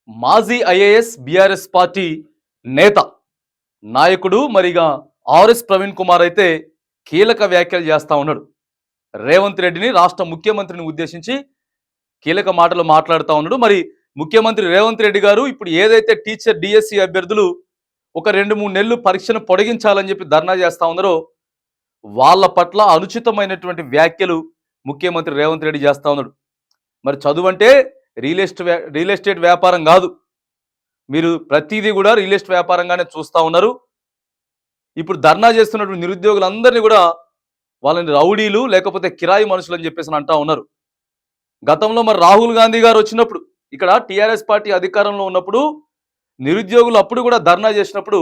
మాజీ IAS BRS party నేత నాయకుడు మరిగా ఆర్ఎస్ ప్రవీణ్ కుమార్ అయితే కీలక వ్యాఖ్యలు చేస్తా ఉన్నాడు. రేవంత్ రెడ్డిని రాష్ట్ర ముఖ్యమంత్రిని ఉద్దేశించి కీలక మాటలు మాట్లాడుతూ ఉన్నాడు. మరి ముఖ్యమంత్రి రేవంత్ రెడ్డి గారు ఇప్పుడు ఏదైతే టీచర్ డిఎస్సి అభ్యర్థులు ఒక 2-3 నెలలు పరీక్షను పొడిగించాలని చెప్పి ధర్నా చేస్తా ఉన్నారో వాళ్ళ పట్ల అనుచితమైనటువంటి వ్యాఖ్యలు ముఖ్యమంత్రి రేవంత్ రెడ్డి చేస్తా ఉన్నాడు. మరి చదువు అంటే రియల్ ఎస్టేట్ వ్యాపారం కాదు. మీరు ప్రతిదీ కూడా రియల్ ఎస్టేట్ వ్యాపారంగానే చూస్తూ ఉన్నారు. ఇప్పుడు ధర్నా చేస్తున్నటువంటి నిరుద్యోగులందరినీ కూడా వాళ్ళని రౌడీలు లేకపోతే కిరాయి మనుషులు అని చెప్పేసి అంటా ఉన్నారు. గతంలో మరి రాహుల్ గాంధీ గారు వచ్చినప్పుడు ఇక్కడ టీఆర్ఎస్ పార్టీ అధికారంలో ఉన్నప్పుడు నిరుద్యోగులు అప్పుడు కూడా ధర్నా చేసినప్పుడు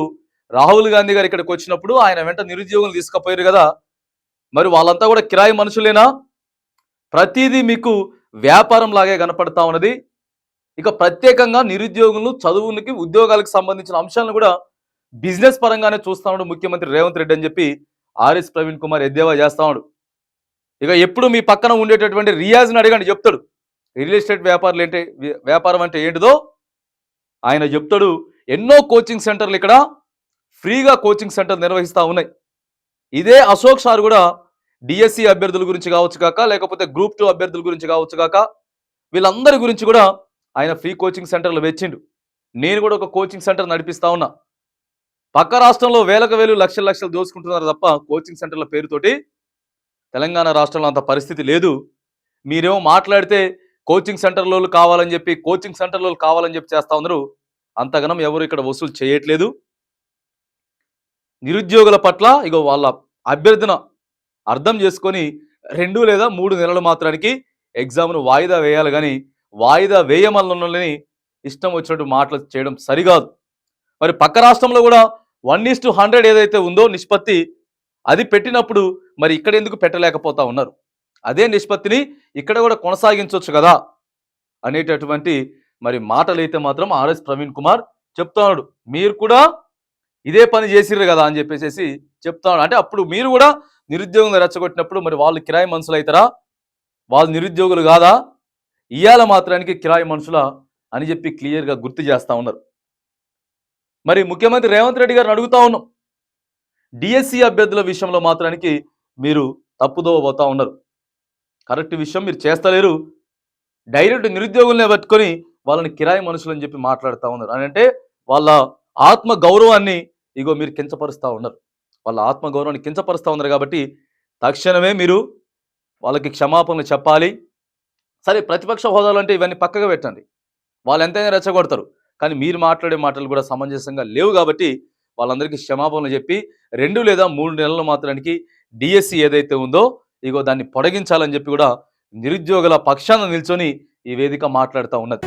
రాహుల్ గాంధీ గారు ఇక్కడికి వచ్చినప్పుడు ఆయన వెంట నిరుద్యోగులు తీసుకుపోయారు కదా. మరి వాళ్ళంతా కూడా కిరాయి మనుషులేనా? ప్రతిదీ మీకు వ్యాపారం లాగే కనపడతా ఉన్నది. ఇక ప్రత్యేకంగా నిరుద్యోగులు చదువులకి ఉద్యోగాలకు సంబంధించిన అంశాలను కూడా బిజినెస్ పరంగానే చూస్తా ఉన్నాడు ముఖ్యమంత్రి రేవంత్ రెడ్డి అని చెప్పి ఆర్ఎస్ ప్రవీణ్ కుమార్ ఎద్దేవా చేస్తా ఉన్నాడు. ఇక ఎప్పుడు మీ పక్కన ఉండేటటువంటి రియాజ్ని అడగండి, చెప్తాడు రియల్ ఎస్టేట్ వ్యాపారం అంటే ఏంటిదో ఆయన చెప్తాడు. ఎన్నో కోచింగ్ సెంటర్లు ఇక్కడ ఫ్రీగా కోచింగ్ సెంటర్ నిర్వహిస్తూ ఉన్నాయి. ఇదే అశోక్ సార్ కూడా డిఎస్సి అభ్యర్థుల గురించి కావచ్చు కాక లేకపోతే గ్రూప్ 2 అభ్యర్థుల గురించి కావచ్చు కాక వీళ్ళందరి గురించి కూడా ఆయన ఫ్రీ కోచింగ్ సెంటర్లు వెచ్చిండు. నేను కూడా ఒక కోచింగ్ సెంటర్ నడిపిస్తా ఉన్నా. పక్క రాష్ట్రంలో వేలకు వేలు లక్షల లక్షలు దోచుకుంటున్నారు తప్ప కోచింగ్ సెంటర్ల పేరుతోటి తెలంగాణ రాష్ట్రంలో అంత పరిస్థితి లేదు. మీరేమో మాట్లాడితే కోచింగ్ సెంటర్లో కావాలని చెప్పి చేస్తా ఉన్నారు. అంతగానం ఎవరు ఇక్కడ వసూలు చేయట్లేదు. నిరుద్యోగుల పట్ల ఇగో వాళ్ళ అభ్యర్థన అర్థం చేసుకొని 2 లేదా 3 నెలలు మాత్రానికి ఎగ్జామ్ను వాయిదా వేయాలి, కానీ వాయిదా వేయమని ఇష్టం వచ్చినట్టు మాటలు చేయడం సరికాదు. మరి పక్క రాష్ట్రంలో కూడా 1:100 ఏదైతే ఉందో నిష్పత్తి అది పెట్టినప్పుడు మరి ఇక్కడ ఎందుకు పెట్టలేకపోతా ఉన్నారు? అదే నిష్పత్తిని ఇక్కడ కూడా కొనసాగించవచ్చు కదా అనేటటువంటి మరి మాటలు అయితే మాత్రం ఆర్ఎస్ ప్రవీణ్ కుమార్ చెప్తున్నాడు. మీరు కూడా ఇదే పని చేసిర్రు కదా అని చెప్పేసి చెప్తాడు. అంటే అప్పుడు మీరు కూడా నిరుద్యోగులు రెచ్చగొట్టినప్పుడు మరి వాళ్ళు కిరాయి మనుషులు అవుతారా? వాళ్ళు నిరుద్యోగులు కాదా? ఇవాళ మాత్రానికి కిరాయి మనుషుల అని చెప్పి క్లియర్గా గుర్తు చేస్తూ ఉన్నారు. మరి ముఖ్యమంత్రి రేవంత్ రెడ్డి గారిని అడుగుతా ఉన్నాం, డిఎస్సి అభ్యర్థుల విషయంలో మాత్రానికి మీరు తప్పుదోవ పోతా ఉన్నారు. కరెక్ట్ విషయం మీరు చేస్తలేరు. డైరెక్ట్ నిరుద్యోగులనే పట్టుకొని వాళ్ళని కిరాయి మనుషులు అని చెప్పి మాట్లాడుతూ ఉన్నారు. అని అంటే వాళ్ళ ఆత్మ గౌరవాన్ని ఇగో మీరు కించపరుస్తూ ఉన్నారు. వాళ్ళ ఆత్మ గౌరవాన్ని కించపరుస్తూ ఉన్నారు. కాబట్టి తక్షణమే మీరు వాళ్ళకి క్షమాపణలు చెప్పాలి. సరే, ప్రతిపక్ష హోదాలు అంటే ఇవన్నీ పక్కగా పెట్టండి, వాళ్ళు ఎంతైనా రెచ్చగొడతారు. కానీ మీరు మాట్లాడే మాటలు కూడా సమంజసంగా లేవు. కాబట్టి వాళ్ళందరికీ క్షమాపణలు చెప్పి 2 లేదా 3 నెలలు మాత్రానికి డిఎస్సి ఏదైతే ఉందో ఇగో దాన్ని పొడిగించాలని చెప్పి కూడా నిరుద్యోగుల పక్షాన నిల్చొని ఈ వేదిక మాట్లాడుతూ ఉన్నది.